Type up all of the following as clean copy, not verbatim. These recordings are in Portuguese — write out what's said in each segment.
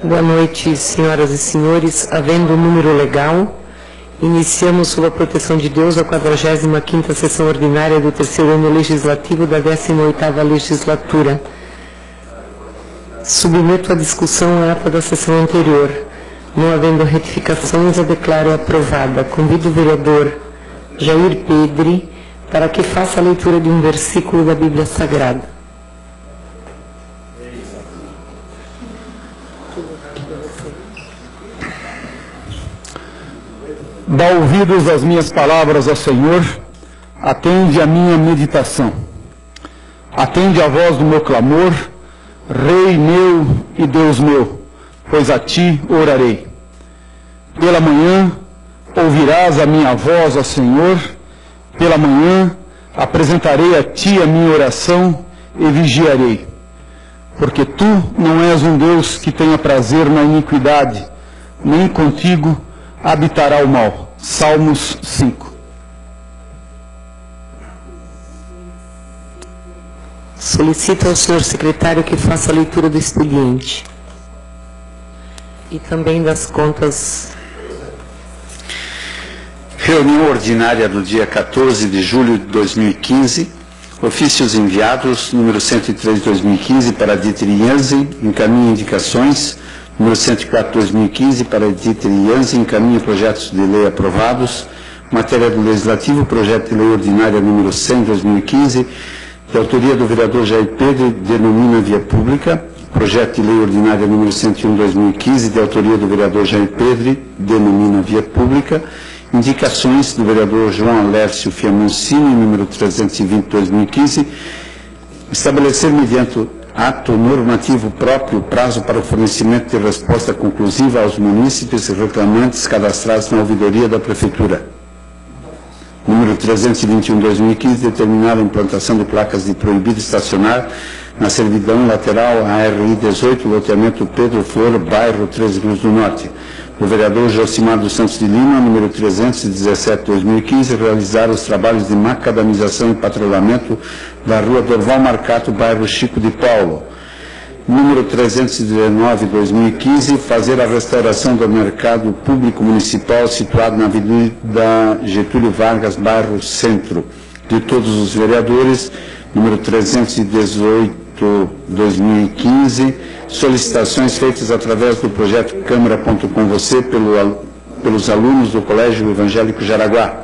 Boa noite, senhoras e senhores. Havendo número legal, iniciamos sob a proteção de Deus a 45ª sessão ordinária do terceiro ano legislativo da 18ª legislatura. Submeto à discussão a ata da sessão anterior. Não havendo retificações, a declaro aprovada. Convido o vereador Jair Pedre para que faça a leitura de um versículo da Bíblia Sagrada. Dá ouvidos às minhas palavras, ó Senhor, atende a minha meditação. Atende a voz do meu clamor, Rei meu e Deus meu, pois a Ti orarei. Pela manhã ouvirás a minha voz, ó Senhor, pela manhã apresentarei a Ti a minha oração e vigiarei. Porque Tu não és um Deus que tenha prazer na iniquidade, nem contigo habitará o mal. Salmos 5. Solicito ao senhor secretário que faça a leitura do expediente e também das contas. Reunião ordinária do dia 14 de julho de 2015. Ofícios enviados, número 103 de 2015 para Dieter Jansen, encaminha indicações. Número 104 de 2015 para Dieter Jansen, encaminha projetos de lei aprovados. Matéria do Legislativo, projeto de lei ordinária número 100 de 2015, de autoria do vereador Jair Pedre, denomina via pública. Projeto de lei ordinária número 101 de 2015, de autoria do vereador Jair Pedre, denomina via pública. Indicações do vereador João Alércio Fiamancini, número 320 de 2015, estabelecer mediante ato normativo próprio prazo para o fornecimento de resposta conclusiva aos munícipes reclamantes cadastrados na ouvidoria da Prefeitura. Número 321 de 2015, determinar a implantação de placas de proibido estacionar na servidão lateral ARI 18, loteamento Pedro Flor, bairro 13 Rios do Norte. O vereador Josimar dos Santos de Lima, número 317 de 2015, realizar os trabalhos de macadamização e patrulhamento da rua Dorval Marcato, bairro Chico de Paulo. Número 319 de 2015, fazer a restauração do mercado público municipal situado na Avenida Getúlio Vargas, bairro Centro. De todos os vereadores, número 318 de 2015, solicitações feitas através do projeto Câmara.com Você pelos alunos do Colégio Evangélico Jaraguá.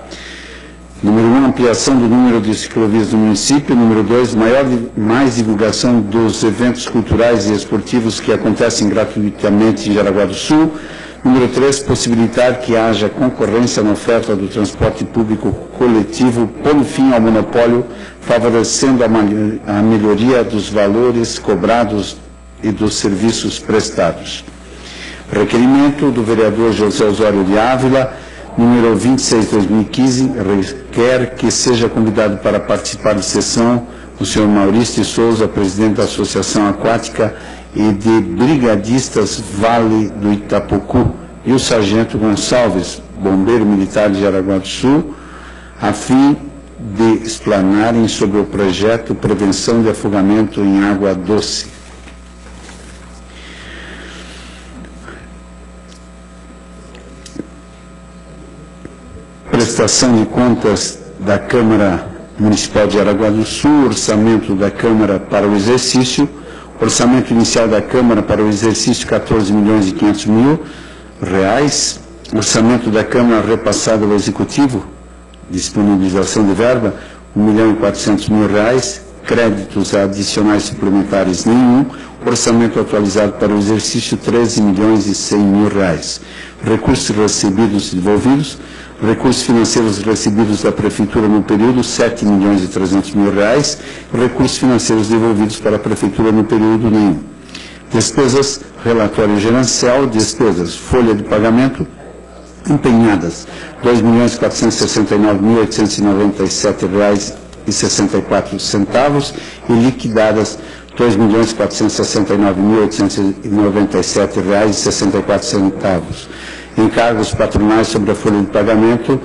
Número 1, ampliação do número de ciclovias do município. Número 2, mais divulgação dos eventos culturais e esportivos que acontecem gratuitamente em Jaraguá do Sul. Número 3, possibilitar que haja concorrência na oferta do transporte público coletivo, pondo fim ao monopólio, favorecendo a melhoria dos valores cobrados e dos serviços prestados. Requerimento do vereador José Osório de Ávila, número 26 de 2015, requer que seja convidado para participar de sessão o senhor Maurício de Souza, presidente da Associação Aquática e de Brigadistas Vale do Itapocu, e o sargento Gonçalves, bombeiro militar de Jaraguá do Sul, a fim de explanarem sobre o projeto Prevenção de Afogamento em Água Doce. Prestação de contas da Câmara Municipal de Jaraguá do Sul, orçamento da Câmara para o exercício, orçamento inicial da Câmara para o exercício R$14.500.000, orçamento da Câmara repassado ao Executivo, disponibilização de verba R$1.400.000, créditos adicionais suplementares nenhum, orçamento atualizado para o exercício R$13.100.000, recursos recebidos e devolvidos, recursos financeiros recebidos da Prefeitura no período R$7.300.000, recursos financeiros devolvidos para a Prefeitura no período nenhum. Despesas, relatório gerencial, despesas, folha de pagamento, empenhadas R$2.469.897,64 e liquidadas R$2.469.897,64. Encargos patronais sobre a folha de pagamento,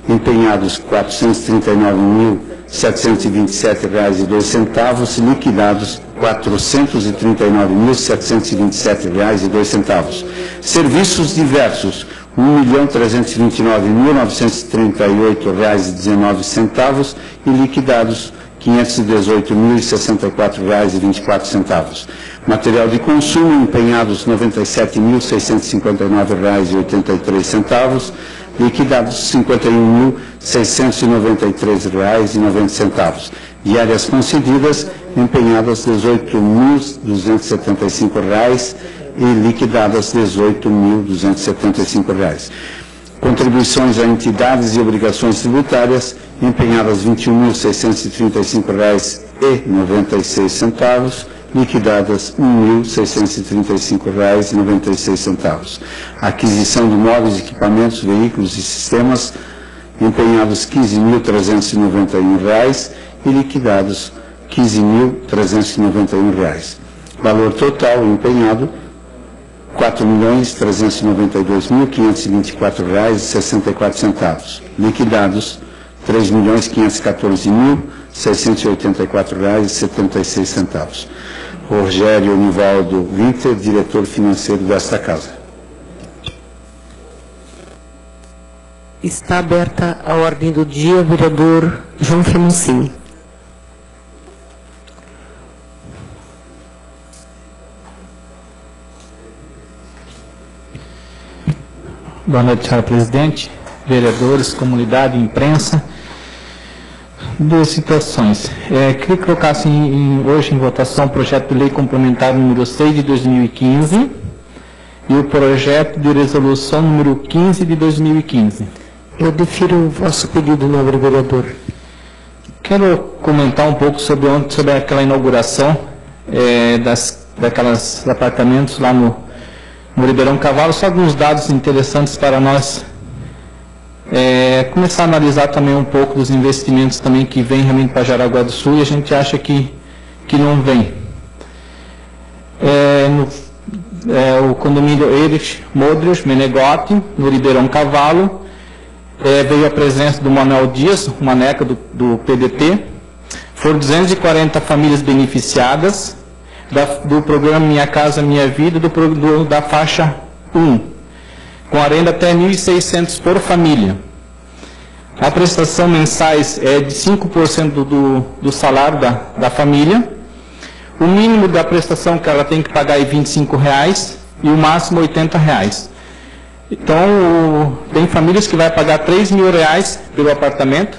empenhados R$439.700 727,02, liquidados R$ 439.727,02. Serviços diversos, R$ 1.329.938,19 e liquidados R$ 518.064,24. Material de consumo, empenhados R$ 97.659,83, liquidados R$ 51.693,90. Diárias concedidas, empenhadas R$ 18.275 e liquidadas R$ 18.275. Contribuições a entidades e obrigações tributárias, empenhadas R$ 21.635,96, liquidadas R$ 1.635,96. Aquisição de móveis, equipamentos, veículos e sistemas, empenhados R$ 15.391 e liquidados R$ 15.391. Valor total empenhado R$ 4.392.524,64. Liquidados R$ 3.514.684,76. Rogério Nivaldo Winter, diretor financeiro desta casa. Está aberta a ordem do dia, vereador João Femuncini. Boa noite, senhora presidente, vereadores, comunidade, imprensa. Duas situações. Queria colocar hoje em votação o projeto de lei complementar número 6 de 2015 e o projeto de resolução número 15 de 2015. Eu defiro o vosso pedido, nobre vereador. Quero comentar um pouco sobre aquela inauguração daqueles apartamentos lá no Ribeirão Cavalo, só alguns dados interessantes para nós começar a analisar também um pouco dos investimentos também que vem realmente para Jaraguá do Sul e a gente acha que não vem. O condomínio Erich Modrius Menegotti, no Ribeirão Cavalo, veio a presença do Manuel Dias, o Maneca do PDT, foram 240 famílias beneficiadas, do programa Minha Casa Minha Vida, da faixa 1, com a renda até R$ 1.600 por família. A prestação mensais é de 5% do salário da família. O mínimo da prestação que ela tem que pagar é R$ 25 e o máximo R$ 80. Então, tem famílias que vai pagar R$ 3.000 pelo apartamento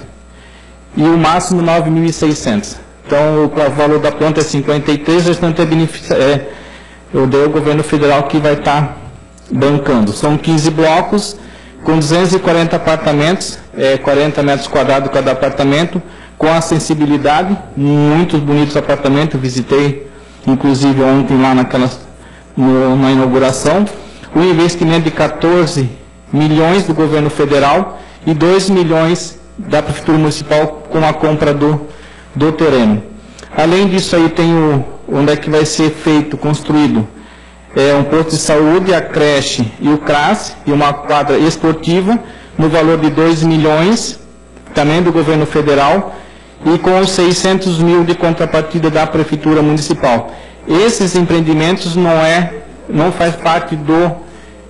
e o máximo R$ 9.600. Então, o valor da planta é 53, o restante é o governo federal que vai estar bancando. São 15 blocos, com 240 apartamentos, 40 metros quadrados cada apartamento, com acessibilidade, muitos bonitos apartamentos, visitei, inclusive, ontem lá na inauguração. O investimento de 14 milhões do governo federal e 2 milhões da Prefeitura Municipal com a compra do terreno. Além disso aí tem onde é que vai ser construído um posto de saúde, a creche e o CRAS e uma quadra esportiva no valor de 2 milhões, também do governo federal, e com 600 mil de contrapartida da Prefeitura Municipal. Esses empreendimentos não faz parte do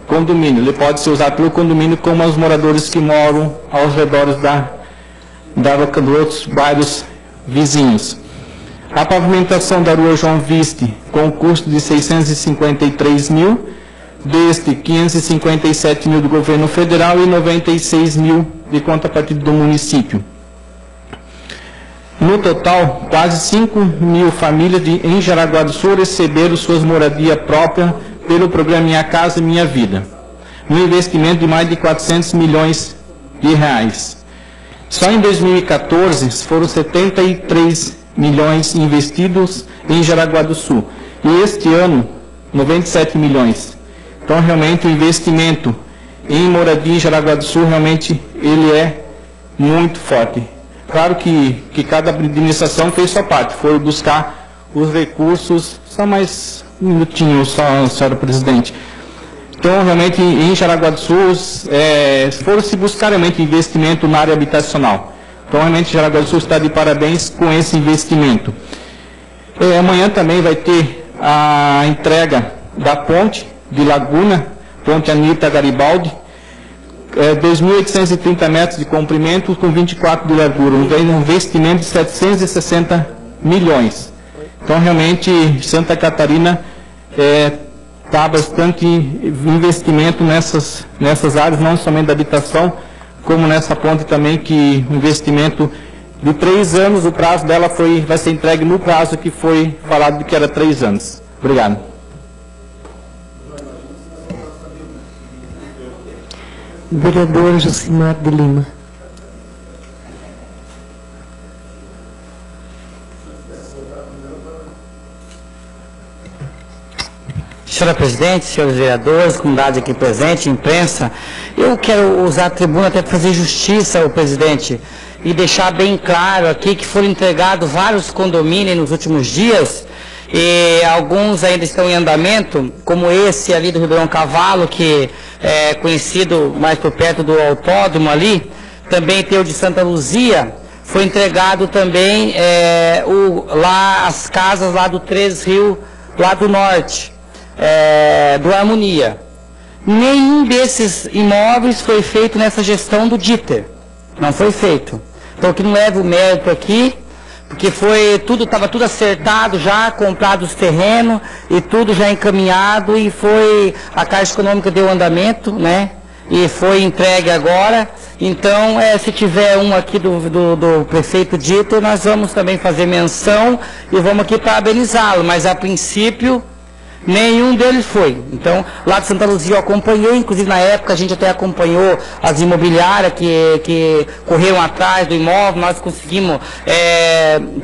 condomínio, ele pode ser usado pelo condomínio como os moradores que moram aos redores dos outros bairros vizinhos. A pavimentação da rua João Viste, com custo de 653 mil, deste 557 mil do governo federal e 96 mil de contrapartida do município. No total, quase 5 mil famílias em Jaraguá do Sul receberam suas moradias próprias pelo programa Minha Casa Minha Vida, um investimento de mais de 400 milhões de reais. Só em 2014 foram 73 milhões investidos em Jaraguá do Sul. E este ano, 97 milhões. Então, realmente, o investimento em moradia em Jaraguá do Sul, realmente, ele é muito forte. Claro que cada administração fez sua parte, foi buscar os recursos. Só mais um minutinho, senhora presidente. Então, realmente, em Jaraguá do Sul, foram se buscar realmente investimento na área habitacional. Então, realmente, Jaraguá do Sul está de parabéns com esse investimento. Amanhã também vai ter a entrega da ponte de Laguna, ponte Anita Garibaldi, 2.830 metros de comprimento com 24 de largura, um investimento de 760 milhões. Então, realmente, Santa Catarina está bastante investimento nessas áreas, não somente da habitação, como nessa ponte também, que o investimento de 3 anos, o prazo dela vai ser entregue no prazo que foi falado de que era 3 anos. Obrigado. Vereador Josimar de Lima. Senhora Presidente, senhores vereadores, comunidade aqui presente, imprensa, eu quero usar a tribuna até para fazer justiça ao presidente e deixar bem claro aqui que foram entregados vários condomínios nos últimos dias e alguns ainda estão em andamento, como esse ali do Ribeirão Cavalo, que é conhecido mais por perto do autódromo ali, também tem o de Santa Luzia, foi entregado também lá as casas lá do Três Rios, lá do norte. Do Harmonia. Nenhum desses imóveis foi feito nessa gestão do Dieter. Não foi feito. Então, que não leva o mérito aqui, porque estava tudo acertado já, comprado os terrenos e tudo já encaminhado, e a Caixa Econômica deu andamento, né? E foi entregue agora. Então, se tiver um aqui do prefeito Dieter, nós vamos também fazer menção e vamos aqui parabenizá-lo, mas a princípio nenhum deles foi. Então, lá de Santa Luzia eu acompanhei, inclusive na época a gente até acompanhou as imobiliárias que correram atrás do imóvel, nós conseguimos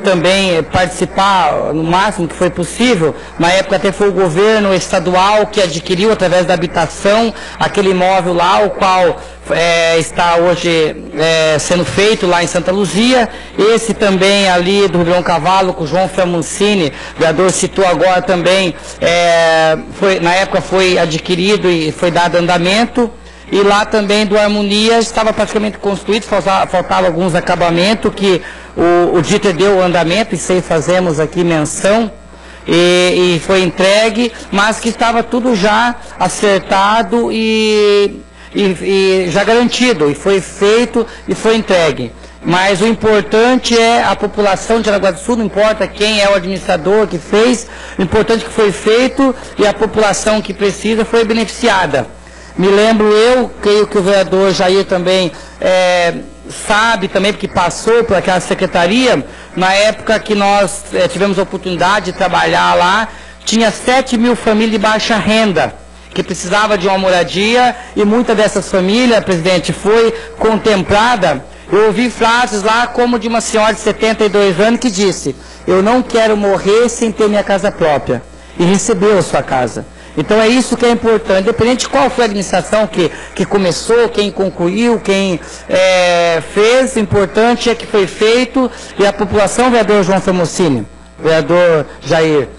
também participar no máximo que foi possível. Na época até foi o governo estadual que adquiriu através da habitação aquele imóvel lá, o qual está hoje sendo feito lá em Santa Luzia. Esse também ali do Ribeirão Cavalo, com o João Framuncini, o vereador citou agora também, na época foi adquirido e foi dado andamento. E lá também do Harmonia estava praticamente construído, faltava alguns acabamentos que o Dieter deu andamento, isso aí fazemos aqui menção. E foi entregue, mas que estava tudo já acertado e já garantido, e foi feito e foi entregue. Mas o importante é a população de Jaraguá do Sul, não importa quem é o administrador que fez, o importante é que foi feito e a população que precisa foi beneficiada. Me lembro creio que o vereador Jair também sabe também, porque passou por aquela secretaria, na época que nós tivemos a oportunidade de trabalhar lá, tinha 7.000 famílias de baixa renda, que precisava de uma moradia, e muitas dessas famílias, presidente, foi contemplada. Eu ouvi frases lá como de uma senhora de 72 anos que disse: eu não quero morrer sem ter minha casa própria, e recebeu a sua casa. Então é isso que é importante, independente de qual foi a administração que começou, quem concluiu, quem fez, o importante é que foi feito, e a população, vereador João Framuncini, vereador Jair,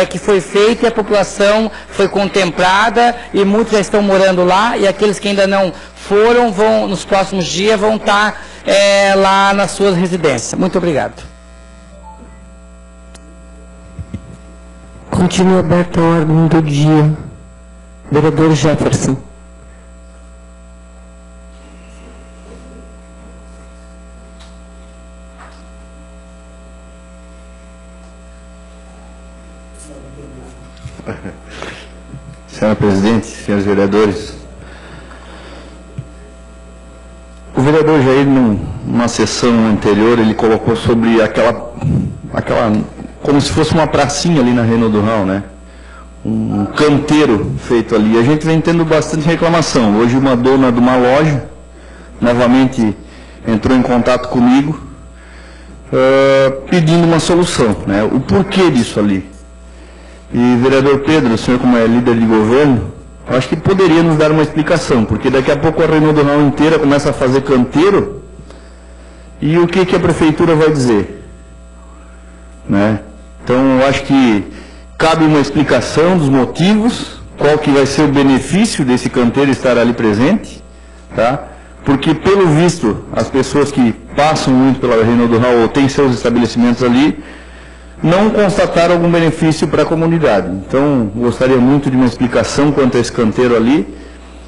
que foi feito e a população foi contemplada, e muitos já estão morando lá, e aqueles que ainda não foram, nos próximos dias, vão estar lá nas suas residências. Muito obrigado. Continua aberta a ordem do dia. Vereador Jefferson. Senhora Presidente, senhores vereadores, o vereador Jair, numa sessão anterior, ele colocou sobre aquela como se fosse uma pracinha ali na Reno do Rão, né? Um canteiro feito ali. A gente vem tendo bastante reclamação. Hoje uma dona de uma loja novamente entrou em contato comigo pedindo uma solução, né? O porquê disso ali. E vereador Pedro, o senhor como é líder de governo, acho que poderia nos dar uma explicação, porque daqui a pouco a Reno do Rão inteira começa a fazer canteiro, e o que a prefeitura vai dizer? Né? Então, eu acho que cabe uma explicação dos motivos, qual que vai ser o benefício desse canteiro estar ali presente, tá? porque, pelo visto, as pessoas que passam muito pela Reinaldo Rau ou têm seus estabelecimentos ali, não constataram algum benefício para a comunidade. Então, gostaria muito de uma explicação quanto a esse canteiro ali,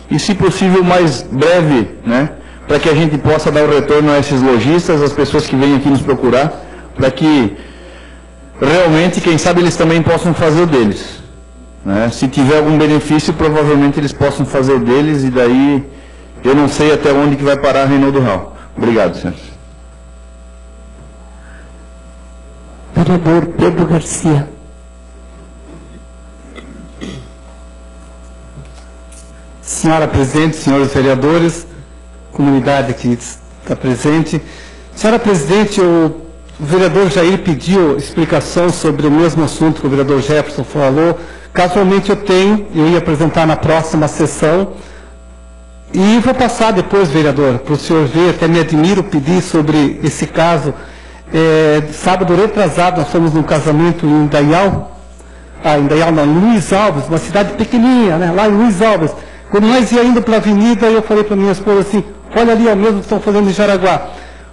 e, se possível, mais breve, né, para que a gente possa dar o retorno a esses lojistas, as pessoas que vêm aqui nos procurar, para que realmente, quem sabe, eles também possam fazer o deles. Né? Se tiver algum benefício, provavelmente eles possam fazer o deles, e daí eu não sei até onde que vai parar a Reinaldo Rau. Obrigado, senhores. Vereador Pedro Garcia. Senhora Presidente, senhores vereadores, comunidade que está presente. Senhora Presidente, o vereador Jair pediu explicação sobre o mesmo assunto que o vereador Jefferson falou. Casualmente eu ia apresentar na próxima sessão. E vou passar depois, vereador, para o senhor ver, até me admiro pedir sobre esse caso. Sábado retrasado, nós fomos num casamento em Indaial, em Luiz Alves, uma cidade pequenininha, né, lá em Luiz Alves. Quando nós ia indo pela avenida, eu falei para minha esposa assim, olha ali, é o mesmo que estão fazendo em Jaraguá.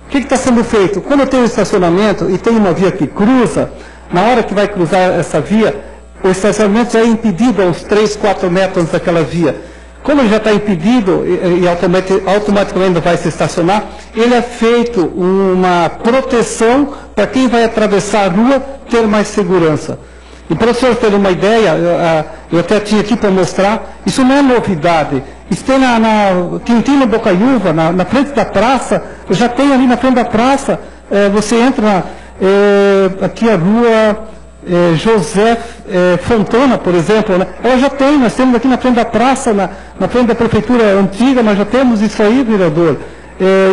O que está sendo feito? Quando eu tenho um estacionamento e tem uma via que cruza, na hora que vai cruzar essa via, o estacionamento já é impedido a uns 3, 4 metros daquela via. Como ele já está impedido e automaticamente vai se estacionar, ele é feito uma proteção para quem vai atravessar a rua ter mais segurança. E para o senhor ter uma ideia, eu até tinha aqui para mostrar, isso não é novidade. Isso tem quem tem na Bocaiúva, na frente da praça, já tem ali na frente da praça, você entra aqui a rua José Fontana, por exemplo, né? Ela já tem, nós temos aqui na frente da praça, na frente da prefeitura antiga, nós já temos isso aí, vereador.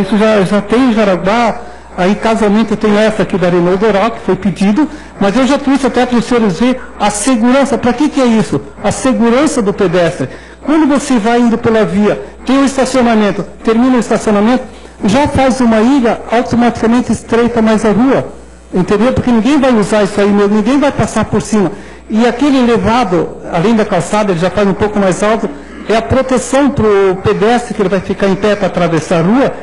Isso já tem em Jaraguá. Aí, casualmente, eu tenho essa aqui da Reinaldo Rau, que foi pedido, mas eu já trouxe até para os senhores ver a segurança. Para que é isso? A segurança do pedestre. Quando você vai indo pela via, tem um estacionamento, termina o estacionamento, já faz uma ilha, automaticamente estreita mais a rua. Entendeu? Porque ninguém vai usar isso aí mesmo, ninguém vai passar por cima. E aquele elevado, além da calçada, ele já faz um pouco mais alto, é a proteção para o pedestre, que ele vai ficar em pé para atravessar a rua.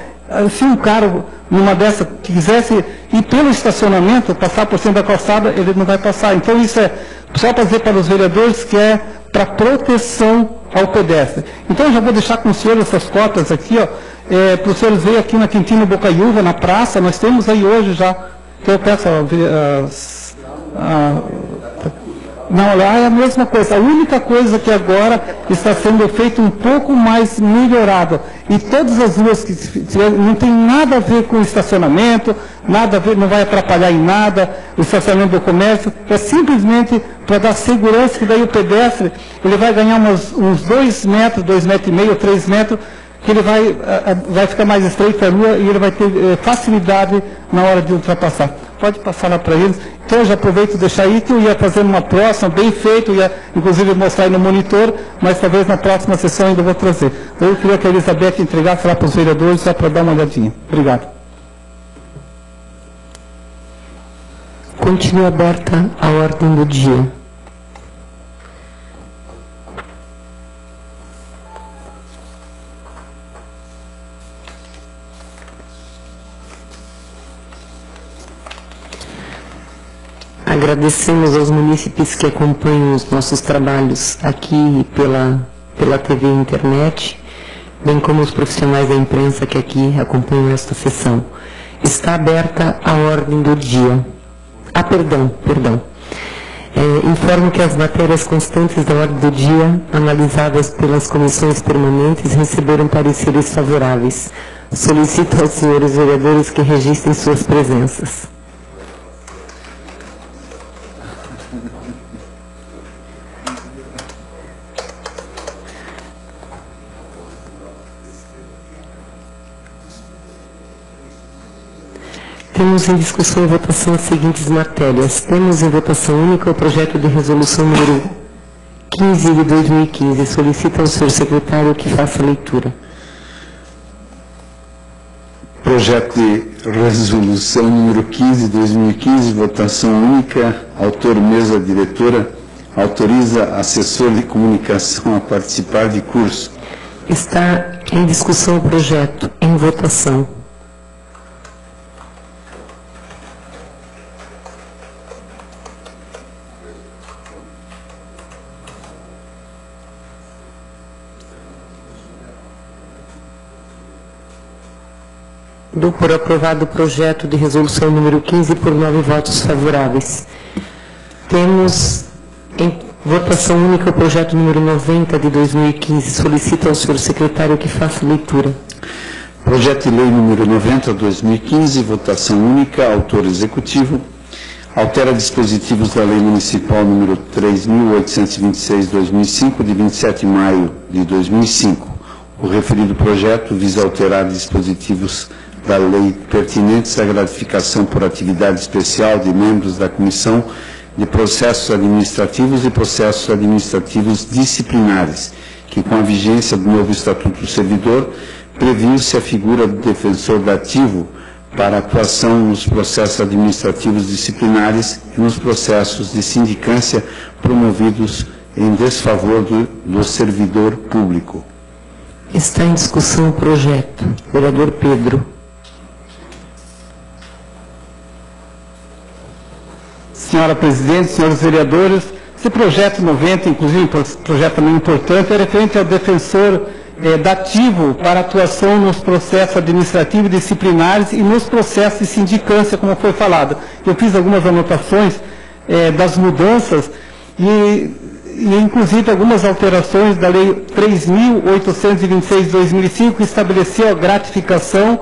Se um cara, numa dessa, quisesse ir pelo estacionamento, passar por cima da calçada, ele não vai passar. Então isso é só para dizer para os vereadores que é para proteção ao pedestre. Então eu já vou deixar com os senhores essas cotas aqui, para os senhores verem aqui na Quintino Bocaiúva, na praça, nós temos aí hoje já, que eu peço não, lá é a mesma coisa. A única coisa que agora está sendo feito um pouco mais melhorado. E todas as ruas que não tem nada a ver com o estacionamento, nada a ver, não vai atrapalhar em nada o estacionamento do comércio. É simplesmente para dar segurança, que daí o pedestre ele vai ganhar uns 2 metros, 2,5 metros, 3 metros, que ele vai ficar mais estreita a rua e ele vai ter facilidade na hora de ultrapassar. Pode passar lá para eles. Então eu já aproveito e deixar aí que eu ia fazer uma próxima, bem feito, ia inclusive mostrar aí no monitor, mas talvez na próxima sessão ainda vou trazer. Eu queria que a Elizabeth entregasse lá para os vereadores, só para dar uma olhadinha. Obrigado. Continua aberta a ordem do dia. Agradecemos aos munícipes que acompanham os nossos trabalhos aqui pela TV e internet, bem como os profissionais da imprensa que aqui acompanham esta sessão. Está aberta a ordem do dia. Perdão. Informo que as matérias constantes da ordem do dia, analisadas pelas comissões permanentes, receberam pareceres favoráveis. Solicito aos senhores vereadores que registrem suas presenças. Temos em discussão e votação as seguintes matérias. Temos em votação única o projeto de resolução número 15 de 2015. Solicito ao senhor secretário que faça a leitura. Projeto de resolução número 15 de 2015, votação única, autor mesa diretora, autoriza assessor de comunicação a participar de curso. Está em discussão o projeto. Em votação. Dou por aprovado o projeto de resolução número 15 por 9 votos favoráveis. Temos em votação única o projeto número 90 de 2015. Solicito ao senhor secretário que faça leitura. Projeto de lei número 90, 2015, votação única, autor executivo. Altera dispositivos da lei municipal número 3.826/2005, de 27 de maio de 2005. O referido projeto visa alterar dispositivos da lei pertinentes à gratificação por atividade especial de membros da Comissão de Processos Administrativos e Processos Administrativos Disciplinares, que com a vigência do novo Estatuto do Servidor, previu-se a figura do defensor dativo para atuação nos processos administrativos disciplinares e nos processos de sindicância promovidos em desfavor do servidor público. Está em discussão o projeto. Vereador Pedro. Senhora Presidente, senhores vereadores, esse projeto 90, inclusive um projeto também importante, é referente ao defensor dativo para atuação nos processos administrativos e disciplinares e nos processos de sindicância, como foi falado. Eu fiz algumas anotações das mudanças e inclusive algumas alterações da Lei 3.826/2005, que estabeleceu a gratificação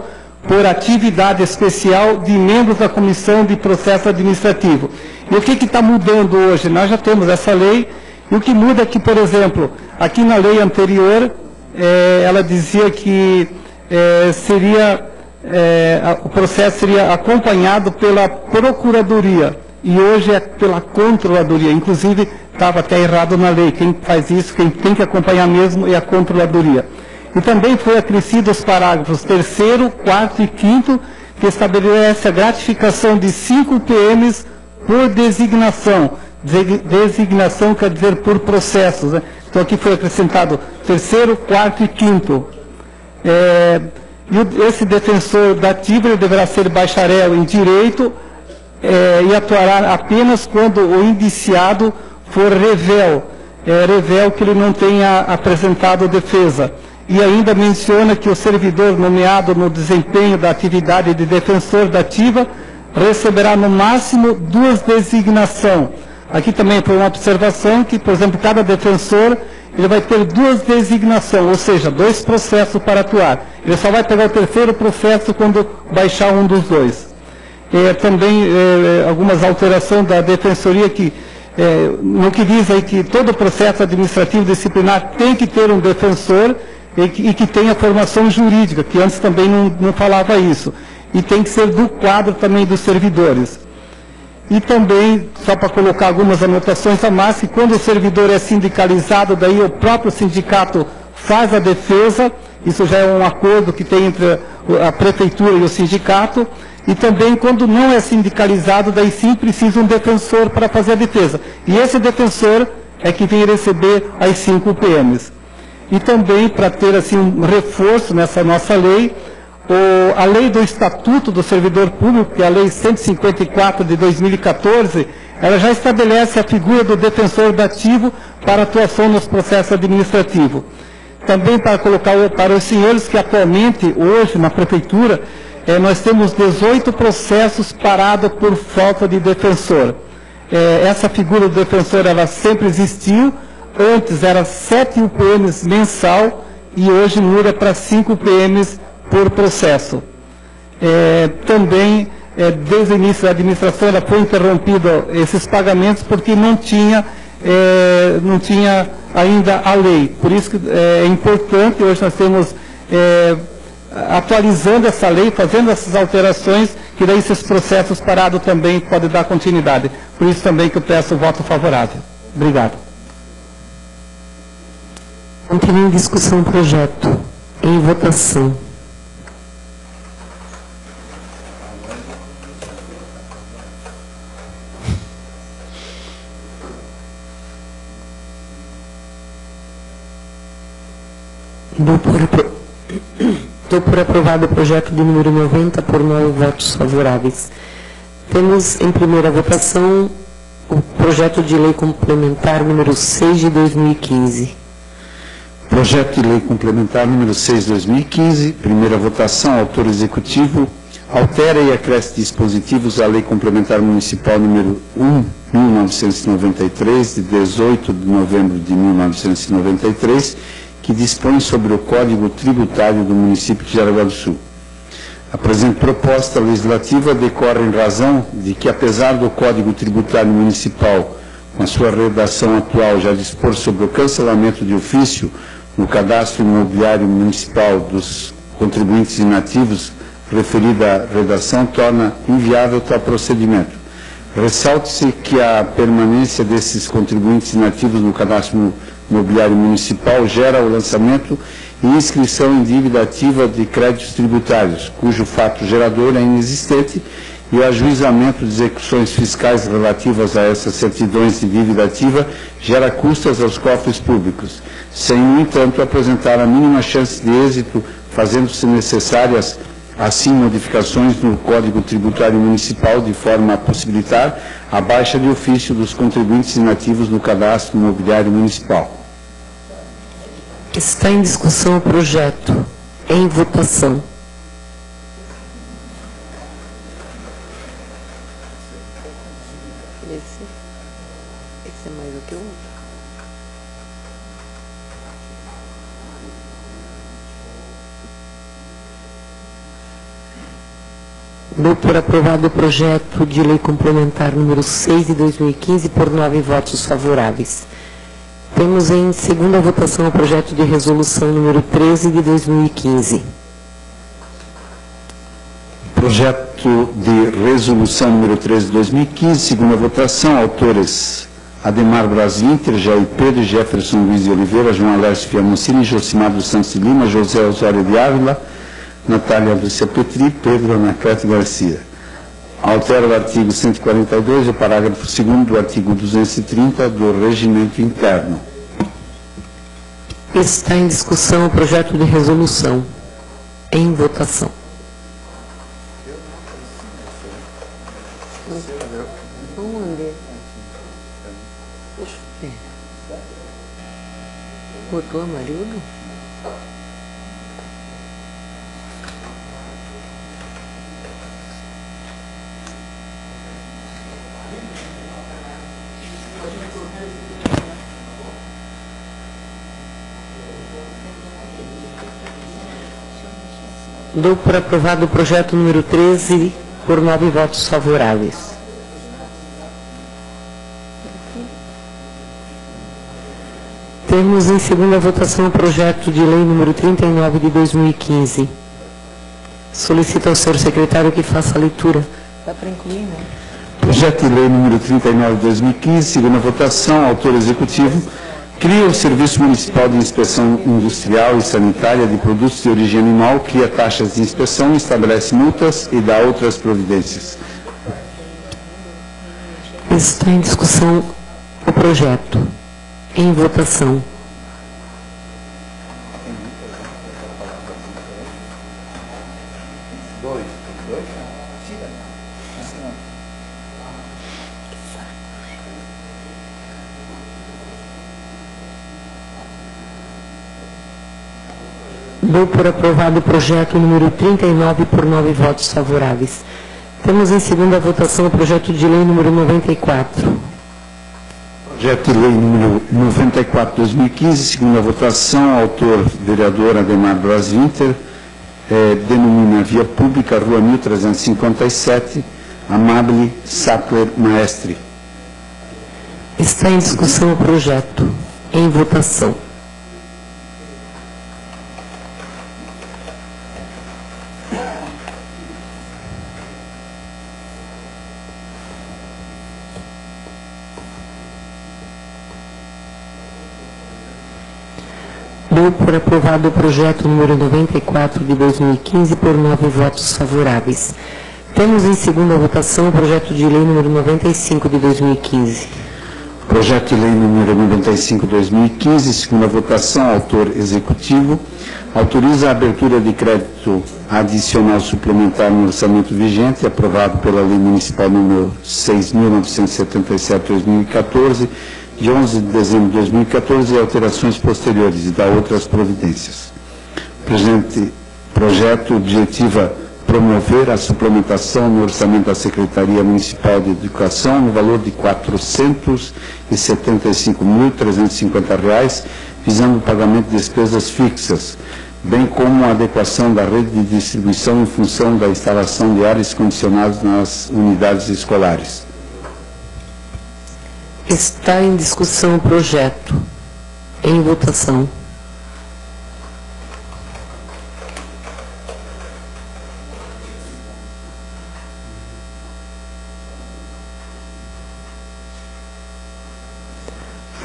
por atividade especial de membros da Comissão de Processo Administrativo. E o que está mudando hoje? Nós já temos essa lei, e o que muda é que, por exemplo, aqui na lei anterior, ela dizia que o processo seria acompanhado pela Procuradoria, e hoje é pela Controladoria. Inclusive, estava até errado na lei, quem faz isso, quem tem que acompanhar mesmo é a Controladoria. E também foi acrescido os parágrafos 3º, 4º e 5º, que estabelece a gratificação de 5 PMs por designação. Designação quer dizer por processos, né? Então aqui foi acrescentado 3º, 4º e 5º. Esse defensor dativo ele deverá ser bacharel em Direito e atuará apenas quando o indiciado for revel. Revel que ele não tenha apresentado defesa. E ainda menciona que o servidor nomeado no desempenho da atividade de defensor dativa receberá no máximo 2 designações. Aqui também foi uma observação que, por exemplo, cada defensor ele vai ter 2 designações, ou seja, 2 processos para atuar. Ele só vai pegar o 3º processo quando baixar um dos 2. Também algumas alterações da defensoria que no que diz aí que todo processo administrativo disciplinar tem que ter um defensor e que tenha formação jurídica, que antes também não falava isso. E tem que ser do quadro também dos servidores. E também, só para colocar algumas anotações a mais, que quando o servidor é sindicalizado, daí o próprio sindicato faz a defesa, isso já é um acordo que tem entre a prefeitura e o sindicato, e também quando não é sindicalizado, daí sim precisa um defensor para fazer a defesa. E esse defensor é que vem receber as 5 PMs. E também, para ter assim, um reforço nessa nossa lei, a lei do Estatuto do Servidor Público, que é a lei 154 de 2014, ela já estabelece a figura do defensor dativo para atuação nos processos administrativos. Também para colocar para os senhores que atualmente, hoje, na Prefeitura, nós temos 18 processos parados por falta de defensor. Essa figura do defensor, ela sempre existiu. Antes era 7 UPMs mensal e hoje muda para 5 UPMs por processo. Também, desde o início da administração, ela foi interrompido esses pagamentos porque não tinha ainda a lei. Por isso que é importante, hoje nós temos atualizando essa lei, fazendo essas alterações, que daí esses processos parados também podem dar continuidade. Por isso também que eu peço o voto favorável. Obrigado. Continua em discussão o projeto. Em votação. Dou por aprovado o projeto de número 90 por 9 votos favoráveis. Temos em primeira votação o projeto de lei complementar número 6 de 2015. Projeto de lei complementar número 6 de 2015, primeira votação, autor executivo, altera e acresce dispositivos à lei complementar municipal número 1/1993, de 18 de novembro de 1993, que dispõe sobre o Código Tributário do município de Jaraguá do Sul. A presente proposta legislativa decorre em razão de que, apesar do Código Tributário Municipal, com a sua redação atual, já dispor sobre o cancelamento de ofício no cadastro imobiliário municipal dos contribuintes inativos, referida redação torna inviável tal procedimento. Ressalte-se que a permanência desses contribuintes inativos no cadastro imobiliário municipal gera o lançamento e inscrição em dívida ativa de créditos tributários, cujo fato gerador é inexistente, e o ajuizamento de execuções fiscais relativas a essas certidões de dívida ativa gera custas aos cofres públicos, sem, no entanto, apresentar a mínima chance de êxito, fazendo-se necessárias, assim, modificações no Código Tributário Municipal, de forma a possibilitar a baixa de ofício dos contribuintes inativos no cadastro imobiliário municipal. Está em discussão o projeto. Em votação. Esse é mais do que o outro. Dou por aprovado o projeto de lei complementar número 6 de 2015 por 9 votos favoráveis. Temos em segunda votação o projeto de resolução número 13 de 2015. Projeto de resolução número 13 de 2015, segunda votação, autores Ademar Braz Winter, Jair Pedro, Jefferson Luiz de Oliveira, João Alércio Fiamoncini, Josimar dos Santos de Lima, José Osório de Ávila, Natália Lúcia Petri, Pedro Anacleto Garcia. Altera o artigo 142 e o parágrafo 2º do artigo 230 do Regimento Interno. Está em discussão o projeto de resolução. Em votação. Onde? Deixa eu ver. Botou amarildo? Dou por aprovado o projeto número 13 por 9 votos favoráveis. Temos em segunda votação o projeto de lei número 39 de 2015. Solicito ao senhor secretário que faça a leitura. Dá para incluir, né? Projeto de lei número 39 de 2015, segunda votação, autor executivo, cria o Serviço Municipal de Inspeção Industrial e Sanitária de Produtos de Origem Animal, cria taxas de inspeção, estabelece multas e dá outras providências. Está em discussão o projeto. Em votação. Dou por aprovado o projeto número 39 por 9 votos favoráveis. Temos em segunda votação o projeto de lei número 94. Projeto de lei número 94 de 2015, segunda votação, autor vereador Ademar Braz Winter, denomina via pública Rua 1357, Amable Sattler Maestre. Está em discussão o projeto. Em votação. Dou por aprovado o projeto número 94 de 2015 por 9 votos favoráveis. Temos em segunda votação o projeto de lei número 95 de 2015. Projeto de lei número 95/2015, segunda votação, autor executivo, autoriza a abertura de crédito adicional suplementar no orçamento vigente, aprovado pela Lei Municipal número 6.977/2014, de 11 de dezembro de 2014, e alterações posteriores, e dá outras providências. O presente projeto objetiva promover a suplementação no orçamento da Secretaria Municipal de Educação no valor de R$ 475.350, visando o pagamento de despesas fixas, bem como a adequação da rede de distribuição em função da instalação de ares condicionados nas unidades escolares. Está em discussão o projeto. Em votação.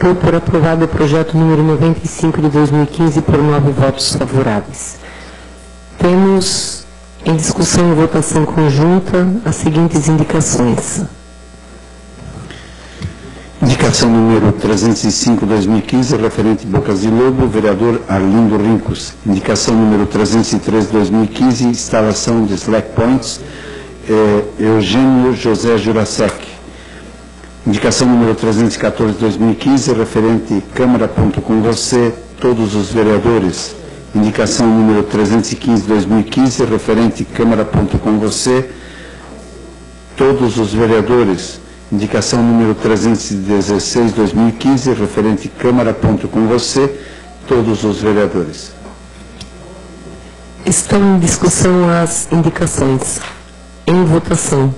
Dou por aprovado o projeto número 95 de 2015 por 9 votos favoráveis. Temos em discussão e votação conjunta as seguintes indicações. Indicação número 305/2015, referente Bocas de Lobo, vereador Arlindo Rincos. Indicação número 303/2015, instalação de slack points, Eugênio José Jurasek. Indicação número 314/2015, referente Câmara.com você, todos os vereadores. Indicação número 315/2015, referente Câmara.com você, todos os vereadores. Indicação número 316/2015, referente Câmara.com você, todos os vereadores. Estão em discussão as indicações. Em votação.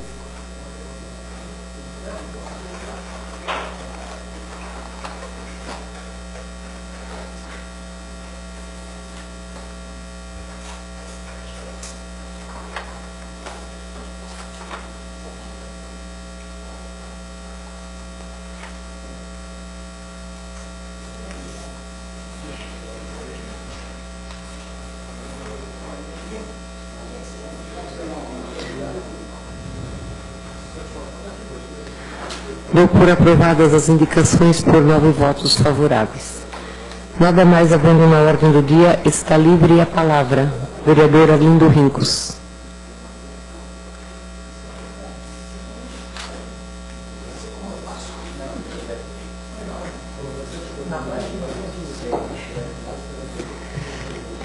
Dou por aprovadas as indicações por 9 votos favoráveis. Nada mais havendo na ordem do dia, está livre a palavra. Vereador Arlindo Rincos.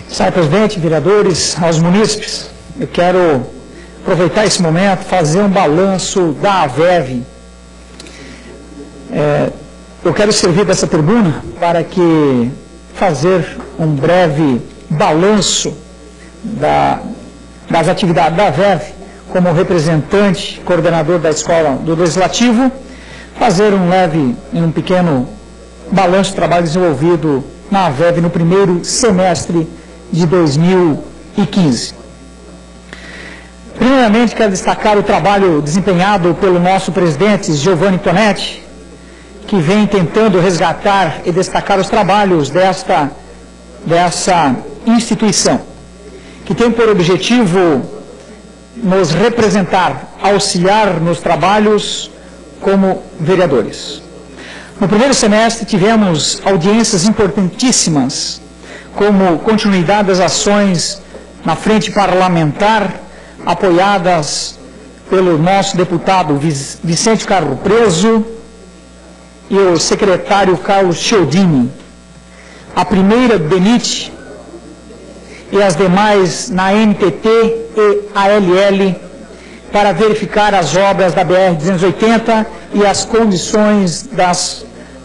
Senhor presidente, vereadores, aos munícipes, eu quero aproveitar esse momento, fazer um balanço da AVEV. Eu quero servir dessa tribuna para que fazer um breve balanço das atividades da AVEV, como representante, coordenador da Escola do Legislativo, fazer um pequeno balanço de trabalho desenvolvido na AVEV no primeiro semestre de 2015. Primeiramente, quero destacar o trabalho desempenhado pelo nosso presidente, Giovanni Tonetti, que vem tentando resgatar e destacar os trabalhos dessa instituição, que tem por objetivo nos representar, auxiliar nos trabalhos como vereadores. No primeiro semestre tivemos audiências importantíssimas, como continuidade das ações na frente parlamentar, apoiadas pelo nosso deputado Vicente Carro Preso e o secretário Carlos Chiodini. A primeira do DENIT e as demais na NTT e ALL, para verificar as obras da BR-280 e as condições das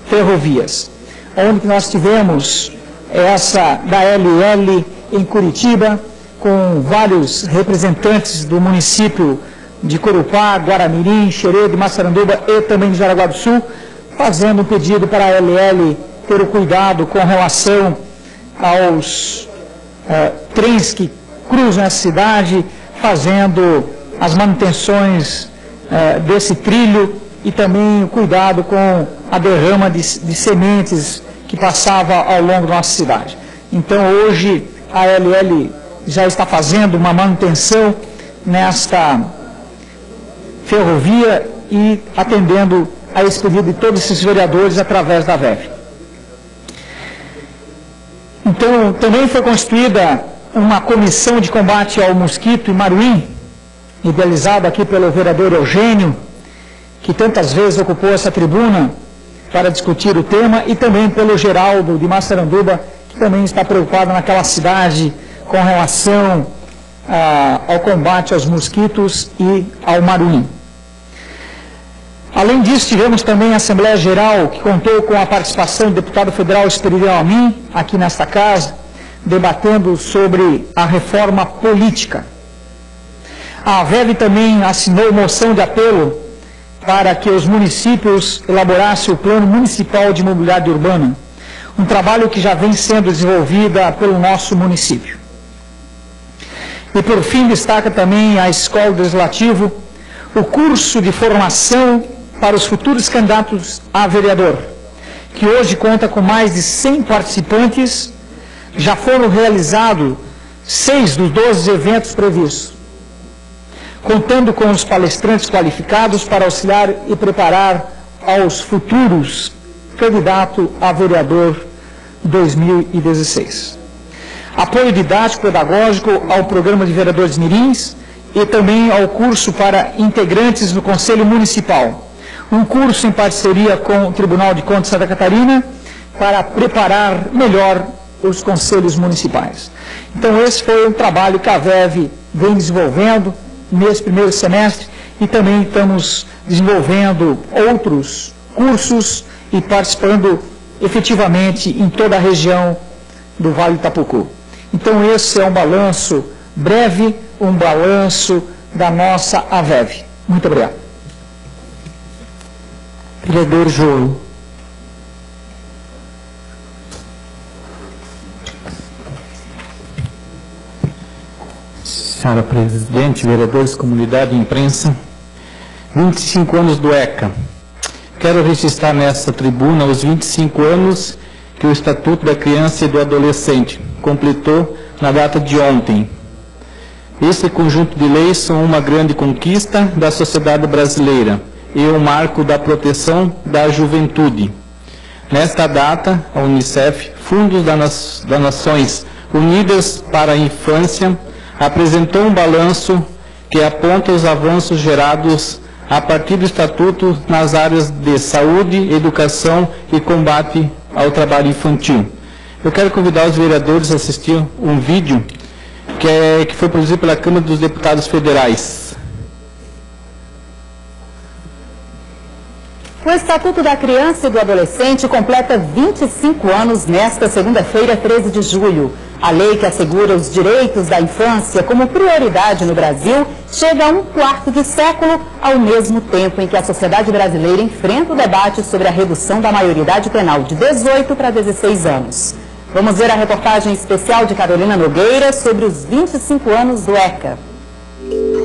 ferrovias. Onde nós tivemos essa da ALL em Curitiba, com vários representantes do município de Corupá, Guaramirim, Xerê, de Massaranduba e também de Jaraguá do Sul, fazendo um pedido para a ALL ter o cuidado com relação aos trens que cruzam essa cidade, fazendo as manutenções desse trilho e também o cuidado com a derrama de sementes que passava ao longo da nossa cidade. Então, hoje, a ALL já está fazendo uma manutenção nesta ferrovia e atendendo a esse pedido de todos esses vereadores através da VEV. Então, também foi constituída uma comissão de combate ao mosquito em Maruim, idealizada aqui pelo vereador Eugênio, que tantas vezes ocupou essa tribuna para discutir o tema, e também pelo Geraldo de Massaranduba, que também está preocupado naquela cidade com relação ao combate aos mosquitos e ao Maruim. Além disso, tivemos também a Assembleia Geral, que contou com a participação do deputado federal Esperidião Amin, aqui nesta casa, debatendo sobre a reforma política. A VEV também assinou moção de apelo para que os municípios elaborassem o Plano Municipal de Mobilidade Urbana, um trabalho que já vem sendo desenvolvido pelo nosso município. E, por fim, destaca também a Escola do Legislativo, o curso de formação para os futuros candidatos a vereador, que hoje conta com mais de 100 participantes. Já foram realizados 6 dos 12 eventos previstos, contando com os palestrantes qualificados para auxiliar e preparar aos futuros candidatos a vereador 2016. Apoio didático pedagógico ao programa de vereadores mirins e também ao curso para integrantes do Conselho Municipal. Um curso em parceria com o Tribunal de Contas de Santa Catarina para preparar melhor os conselhos municipais. Então, esse foi um trabalho que a VEV vem desenvolvendo nesse primeiro semestre, e também estamos desenvolvendo outros cursos e participando efetivamente em toda a região do Vale do Itapucu. Então, esse é um balanço breve, um balanço da nossa AVEV. Muito obrigado. Vereador João. Senhora Presidente, vereadores, comunidade e imprensa, 25 anos do ECA. Quero registrar nessa tribuna os 25 anos que o Estatuto da Criança e do Adolescente completou na data de ontem. Esse conjunto de leis são uma grande conquista da sociedade brasileira e o marco da proteção da juventude. Nesta data, a Unicef, Fundos das Nações Unidas para a Infância, apresentou um balanço que aponta os avanços gerados a partir do Estatuto nas áreas de saúde, educação e combate ao trabalho infantil. Eu quero convidar os vereadores a assistir um vídeo que foi produzido pela Câmara dos Deputados Federais. O Estatuto da Criança e do Adolescente completa 25 anos nesta segunda-feira, 13 de julho. A lei que assegura os direitos da infância como prioridade no Brasil chega a um quarto de século, ao mesmo tempo em que a sociedade brasileira enfrenta o debate sobre a redução da maioridade penal de 18 para 16 anos. Vamos ver a reportagem especial de Carolina Nogueira sobre os 25 anos do ECA.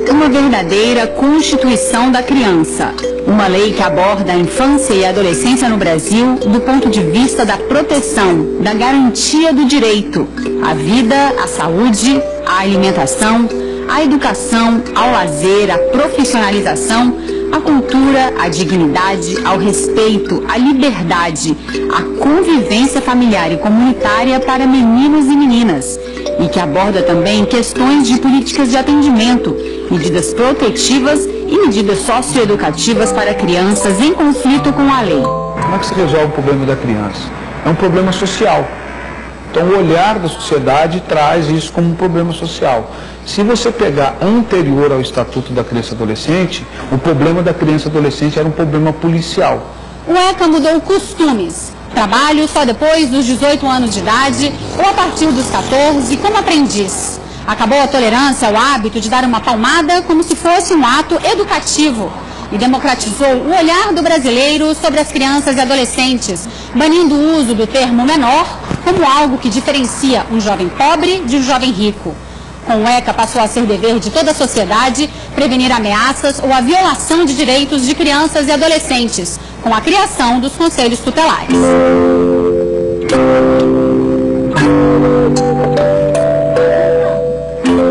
Uma verdadeira Constituição da Criança. Uma lei que aborda a infância e a adolescência no Brasil do ponto de vista da proteção, da garantia do direito à vida, à saúde, à alimentação, à educação, ao lazer, à profissionalização, à cultura, à dignidade, ao respeito, à liberdade, à convivência familiar e comunitária para meninos e meninas, e que aborda também questões de políticas de atendimento, medidas protetivas e medidas socioeducativas para crianças em conflito com a lei. Como é que se resolve o problema da criança? É um problema social. Então, o olhar da sociedade traz isso como um problema social. Se você pegar anterior ao Estatuto da Criança e Adolescente, o problema da criança e adolescente era um problema policial. O ECA mudou costumes. Trabalho só depois dos 18 anos de idade ou a partir dos 14 como aprendiz. Acabou a tolerância ao hábito de dar uma palmada como se fosse um ato educativo e democratizou o olhar do brasileiro sobre as crianças e adolescentes, banindo o uso do termo menor como algo que diferencia um jovem pobre de um jovem rico. Com o ECA passou a ser dever de toda a sociedade prevenir ameaças ou a violação de direitos de crianças e adolescentes, com a criação dos conselhos tutelares.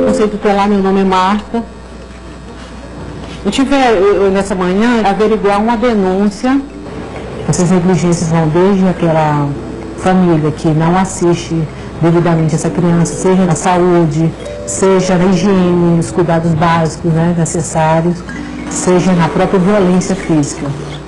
Conselho tutelar, meu nome é Marta. Eu tive nessa manhã averiguar uma denúncia Essas negligências vão desde aquela família que não assiste devidamente essa criança, seja na saúde, seja na higiene, nos cuidados básicos, né, necessários, seja na própria violência física.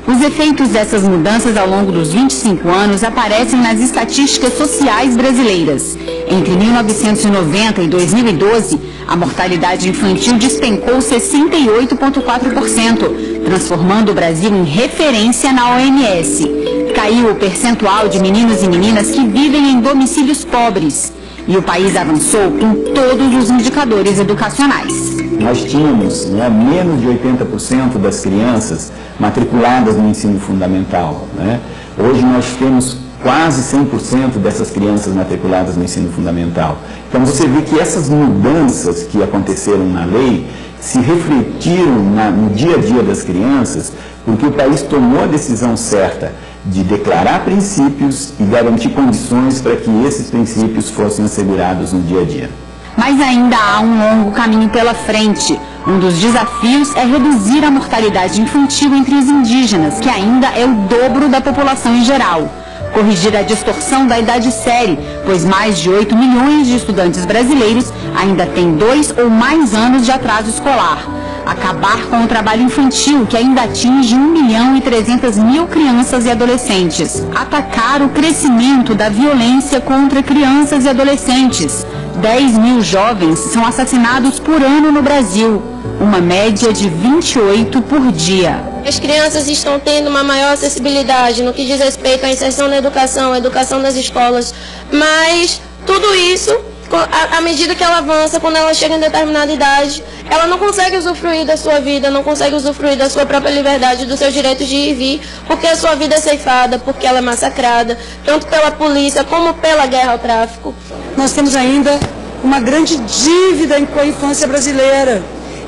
Os efeitos dessas mudanças ao longo dos 25 anos aparecem nas estatísticas sociais brasileiras. Entre 1990 e 2012, a mortalidade infantil despencou 68,4%, transformando o Brasil em referência na OMS. Caiu o percentual de meninos e meninas que vivem em domicílios pobres. E o país avançou com todos os indicadores educacionais. Nós tínhamos menos de 80% das crianças matriculadas no ensino fundamental. Hoje nós temos quase 100% dessas crianças matriculadas no ensino fundamental. Então você vê que essas mudanças que aconteceram na lei se refletiram no dia a dia das crianças, porque o país tomou a decisão certa de declarar princípios e garantir condições para que esses princípios fossem assegurados no dia a dia. Mas ainda há um longo caminho pela frente. Um dos desafios é reduzir a mortalidade infantil entre os indígenas, que ainda é o dobro da população em geral. Corrigir a distorção da idade série, pois mais de 8 milhões de estudantes brasileiros ainda têm 2 ou mais anos de atraso escolar. Acabar com o trabalho infantil, que ainda atinge 1.300.000 crianças e adolescentes. Atacar o crescimento da violência contra crianças e adolescentes. 10 mil jovens são assassinados por ano no Brasil, uma média de 28 por dia. As crianças estão tendo uma maior acessibilidade no que diz respeito à inserção na educação, à educação das escolas, mas tudo isso, à medida que ela avança, quando ela chega em determinada idade, ela não consegue usufruir da sua vida, não consegue usufruir da sua própria liberdade, dos seus direitos de ir e vir, porque a sua vida é ceifada, porque ela é massacrada, tanto pela polícia como pela guerra ao tráfico. Nós temos ainda uma grande dívida com a infância brasileira.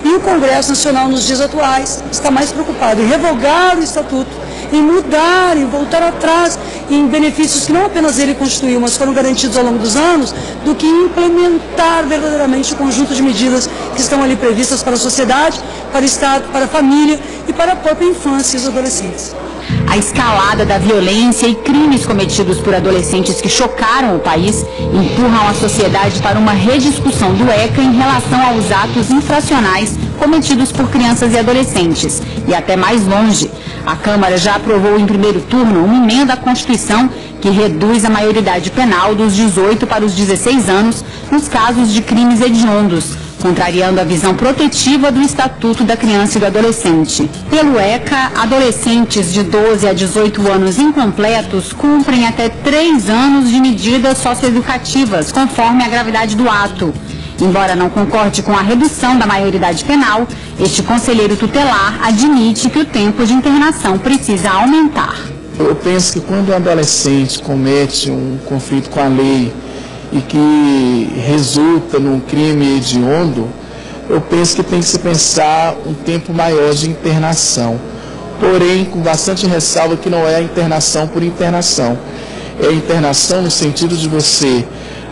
E o Congresso Nacional, nos dias atuais, está mais preocupado em revogar o Estatuto, em mudar, em voltar atrás, em benefícios que não apenas ele constituiu, mas foram garantidos ao longo dos anos, do que implementar verdadeiramente o conjunto de medidas que estão ali previstas para a sociedade, para o Estado, para a família e para a própria infância e os adolescentes. A escalada da violência e crimes cometidos por adolescentes que chocaram o país empurram a sociedade para uma rediscussão do ECA em relação aos atos infracionais cometidos por crianças e adolescentes. E até mais longe, a Câmara já aprovou em primeiro turno uma emenda à Constituição que reduz a maioridade penal dos 18 para os 16 anos nos casos de crimes hediondos, contrariando a visão protetiva do Estatuto da Criança e do Adolescente. Pelo ECA, adolescentes de 12 a 18 anos incompletos cumprem até 3 anos de medidas socioeducativas, conforme a gravidade do ato. Embora não concorde com a redução da maioridade penal, este conselheiro tutelar admite que o tempo de internação precisa aumentar. Eu penso que quando um adolescente comete um conflito com a lei e que resulta num crime hediondo, eu penso que tem que se pensar um tempo maior de internação. Porém, com bastante ressalva que não é a internação por internação. É a internação no sentido de você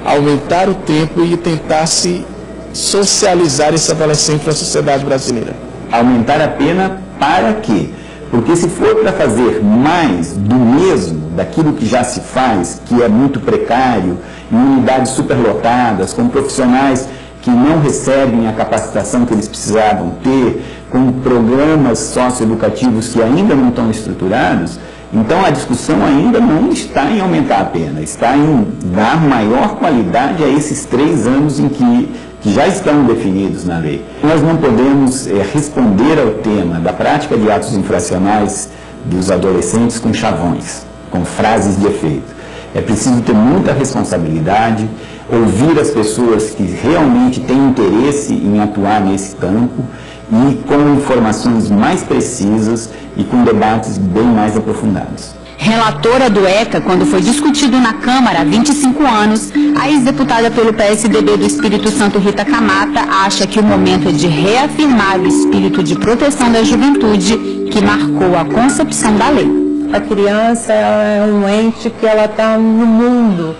aumentar o tempo e tentar se socializar esse adolescente para a sociedade brasileira. Aumentar a pena para quê? Porque se for para fazer mais do mesmo, daquilo que já se faz, que é muito precário, em unidades superlotadas, com profissionais que não recebem a capacitação que eles precisavam ter, com programas socioeducativos que ainda não estão estruturados, então a discussão ainda não está em aumentar a pena, está em dar maior qualidade a esses 3 anos em que já estão definidos na lei. Nós não podemos responder ao tema da prática de atos infracionais dos adolescentes com chavões, com frases de efeito. É preciso ter muita responsabilidade, ouvir as pessoas que realmente têm interesse em atuar nesse campo e com informações mais precisas e com debates bem mais aprofundados. Relatora do ECA, quando foi discutido na Câmara há 25 anos, a ex-deputada pelo PSDB do Espírito Santo, Rita Camata, acha que o momento é de reafirmar o espírito de proteção da juventude que marcou a concepção da lei. A criança é um ente que ela está no mundo,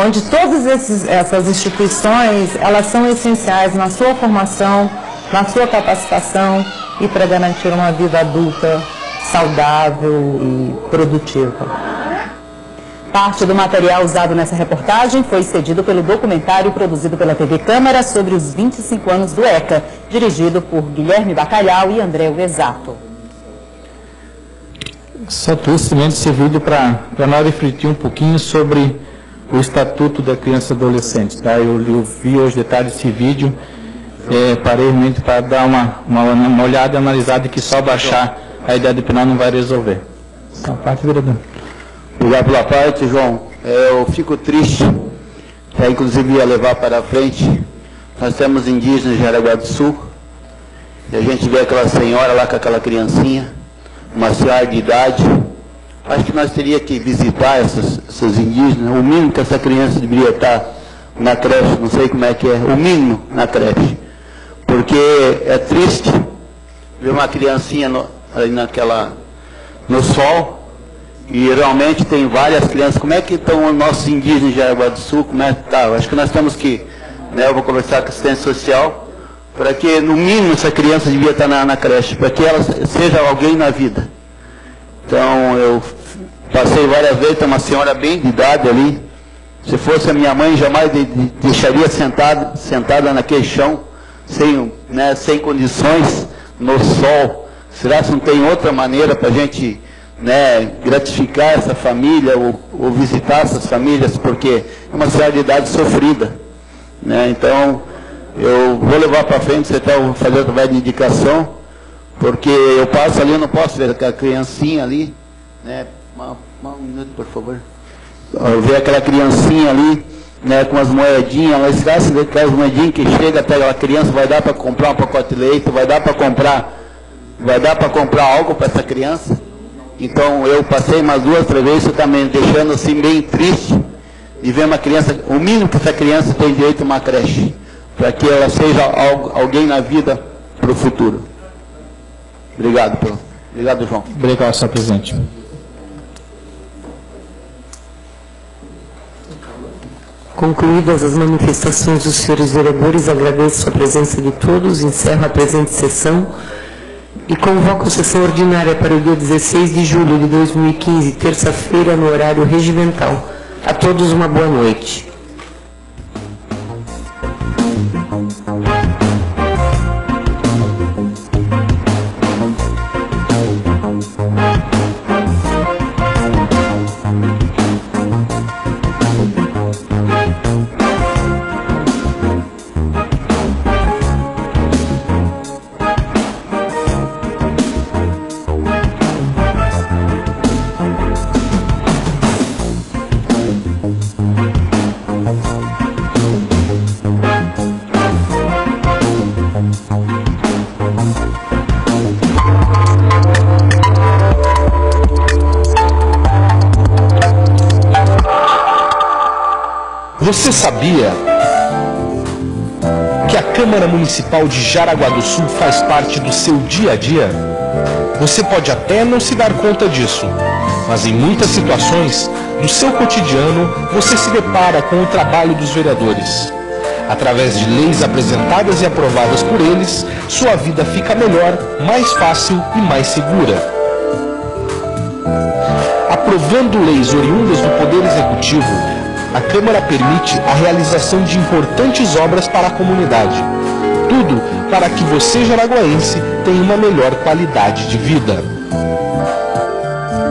onde todas essas instituições, elas são essenciais na sua formação, na sua capacitação e para garantir uma vida adulta saudável e produtiva. Parte do material usado nessa reportagem foi cedido pelo documentário produzido pela TV Câmara sobre os 25 anos do ECA, dirigido por Guilherme Bacalhau e André Uesato. Só trouxe também esse vídeo para nós refletir um pouquinho sobre o Estatuto da Criança e Adolescente. Tá? Eu vi hoje detalhes desse vídeo, parei realmente para dar uma olhada e analisada que só baixar a idade penal não vai resolver. Essa parte, vereador. Obrigado pela parte, João. Eu fico triste, inclusive ia levar para frente. Nós temos indígenas de Jaraguá do Sul, e a gente vê aquela senhora lá com aquela criancinha, uma senhora de idade. Acho que nós teríamos que visitar esses indígenas. O mínimo que essa criança deveria estar na creche, não sei como é que é, o mínimo na creche. Porque é triste ver uma criancinha ali no sol. E realmente tem várias crianças. Como é que estão os nossos indígenas de Jaraguá do Sul? Como é que está? Acho que nós temos que, eu vou conversar com a assistência social, para que no mínimo essa criança devia estar na creche, para que ela seja alguém na vida. Então eu passei várias vezes, tem uma senhora bem de idade ali. Se fosse a minha mãe, jamais deixaria sentada naquele chão, sem condições, no sol. Será que não tem outra maneira para a gente gratificar essa família ou visitar essas famílias, porque é uma senhora de idade sofrida, então eu vou levar para frente, você está fazendo através de indicação, porque eu passo ali, eu não posso ver aquela criancinha ali, um minuto, por favor, eu ver aquela criancinha ali, com as moedinhas, mas será que aquelas moedinhas que chega até aquela criança, vai dar para comprar um pacote de leite, vai dar para comprar algo para essa criança? Então eu passei umas 2, 3 vezes, também deixando assim bem triste de ver uma criança, o mínimo que essa criança tem direito a uma creche, para que ela seja alguém na vida para o futuro. Obrigado, João. Obrigado, senhor presidente. Concluídas as manifestações dos senhores vereadores, agradeço a presença de todos, encerro a presente sessão. E convoco a sessão ordinária para o dia 16 de julho de 2015, terça-feira, no horário regimental. A todos uma boa noite. Você sabia que a Câmara Municipal de Jaraguá do Sul faz parte do seu dia a dia? Você pode até não se dar conta disso, mas em muitas situações do seu cotidiano você se depara com o trabalho dos vereadores. Através de leis apresentadas e aprovadas por eles, sua vida fica melhor, mais fácil e mais segura. Aprovando leis oriundas do Poder Executivo, a Câmara permite a realização de importantes obras para a comunidade. Tudo para que você, jaraguaense, tenha uma melhor qualidade de vida.